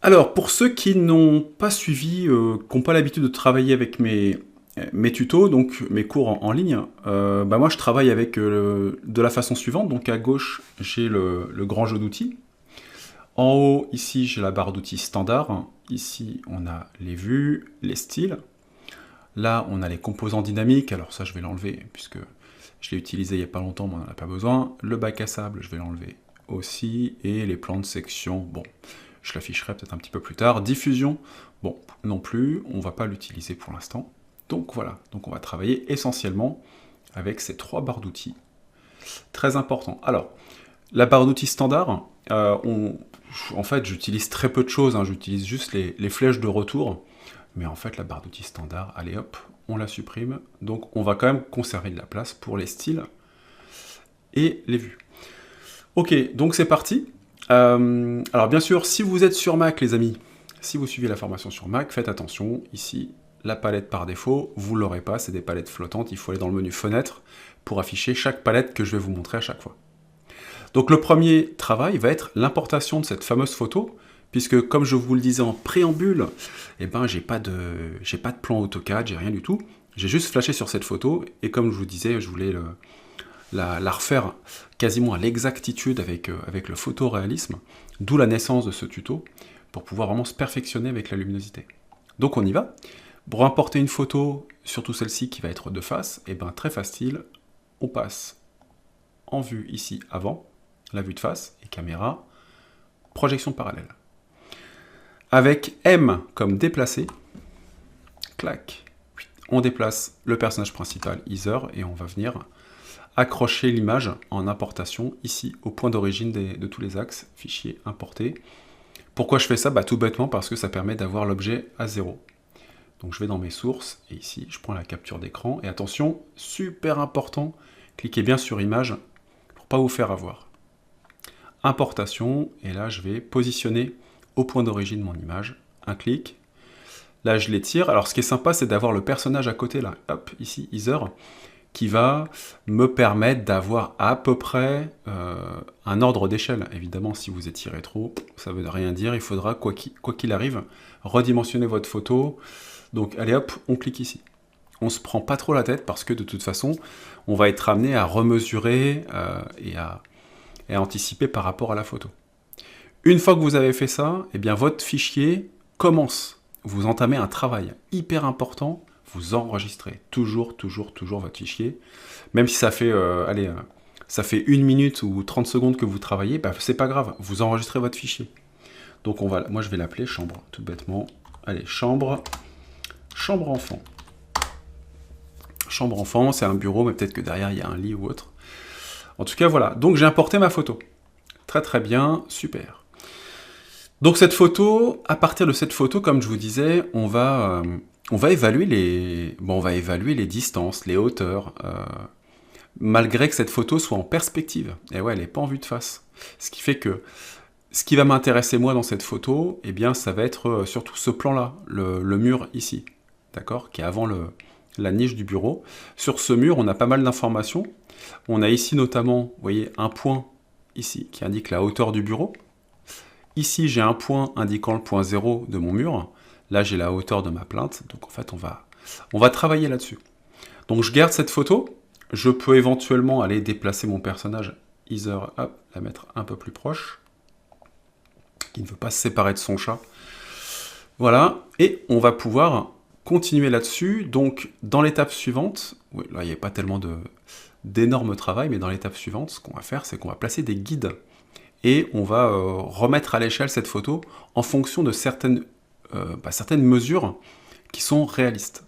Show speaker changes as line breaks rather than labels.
Alors, pour ceux qui n'ont pas suivi, qui n'ont pas l'habitude de travailler avec mes tutos, donc mes cours en ligne, bah moi je travaille avec de la façon suivante. Donc à gauche, j'ai le grand jeu d'outils. En haut, ici, j'ai la barre d'outils standard. Ici, on a les vues, les styles. Là, on a les composants dynamiques. Alors ça, je vais l'enlever puisque je l'ai utilisé il n'y a pas longtemps, mais on n'en a pas besoin. Le bac à sable, je vais l'enlever aussi. Et les plans de section, bon, je l'afficherai peut-être un petit peu plus tard. Diffusion, bon, non plus, on ne va pas l'utiliser pour l'instant. Donc voilà, donc on va travailler essentiellement avec ces trois barres d'outils. Très important. Alors, la barre d'outils standard, en fait, j'utilise très peu de choses, hein, j'utilise juste les flèches de retour. Mais en fait, la barre d'outils standard, allez hop, on la supprime. Donc on va quand même conserver de la place pour les styles et les vues. Ok, donc c'est parti. Alors bien sûr, si vous êtes sur Mac, les amis, si vous suivez la formation sur Mac, faites attention, ici, la palette par défaut, vous ne l'aurez pas, c'est des palettes flottantes, il faut aller dans le menu fenêtre pour afficher chaque palette que je vais vous montrer à chaque fois. Donc le premier travail va être l'importation de cette fameuse photo, puisque comme je vous le disais en préambule, eh ben, j'ai pas de plan AutoCAD, j'ai rien du tout, j'ai juste flashé sur cette photo, et comme je vous disais, je voulais la refaire quasiment à l'exactitude avec le photoréalisme, d'où la naissance de ce tuto, pour pouvoir vraiment se perfectionner avec la luminosité. Donc on y va. Pour importer une photo, surtout celle-ci qui va être de face, et ben très facile, on passe en vue ici avant, la vue de face, et caméra, projection parallèle. Avec M comme déplacer, clac, on déplace le personnage principal, Heather, et on va venir accrocher l'image en importation ici au point d'origine de tous les axes, fichier importé. Pourquoi je fais ça? Tout bêtement parce que ça permet d'avoir l'objet à 0. Donc je vais dans mes sources, et ici je prends la capture d'écran, et attention, super important, cliquez bien sur image pour ne pas vous faire avoir. Importation, et là je vais positionner au point d'origine mon image, un clic, là je l'étire. Alors ce qui est sympa, c'est d'avoir le personnage à côté, là, hop, ici, Heather, qui va me permettre d'avoir à peu près un ordre d'échelle. Évidemment, si vous étirez trop, ça ne veut rien dire, il faudra, quoi qu'il arrive, redimensionner votre photo. Donc allez hop, on clique ici. On ne se prend pas trop la tête parce que de toute façon, on va être amené à remesurer et à anticiper par rapport à la photo. Une fois que vous avez fait ça, eh bien votre fichier commence. Vous entamez un travail hyper important, vous enregistrez toujours votre fichier. Même si ça fait, ça fait 1 minute ou 30 secondes que vous travaillez, c'est pas grave, vous enregistrez votre fichier. Donc moi je vais l'appeler chambre, tout bêtement. Allez, chambre enfant. Chambre enfant, c'est un bureau, mais peut-être que derrière il y a un lit ou autre. En tout cas, voilà. Donc j'ai importé ma photo. Très bien, super. Donc cette photo, à partir de cette photo, comme je vous disais, on va évaluer les distances, les hauteurs, malgré que cette photo soit en perspective. Et ouais, elle n'est pas en vue de face. Ce qui fait que ce qui va m'intéresser moi dans cette photo, eh bien, ça va être surtout ce plan-là, le mur ici, d'accord, qui est avant la niche du bureau. Sur ce mur, on a pas mal d'informations. On a ici notamment, vous voyez, un point ici qui indique la hauteur du bureau. Ici, j'ai un point indiquant le point 0 de mon mur. Là, j'ai la hauteur de ma plinthe. Donc en fait, on va travailler là-dessus. Donc je garde cette photo. Je peux éventuellement aller déplacer mon personnage Heather, hop, la mettre un peu plus proche, qui ne veut pas se séparer de son chat. Voilà, et on va pouvoir continuer là-dessus. Donc dans l'étape suivante, oui, là il n'y a pas tellement d'énorme travail, mais dans l'étape suivante, ce qu'on va faire, c'est qu'on va placer des guides. Et on va remettre à l'échelle cette photo en fonction de certaines mesures qui sont réalistes.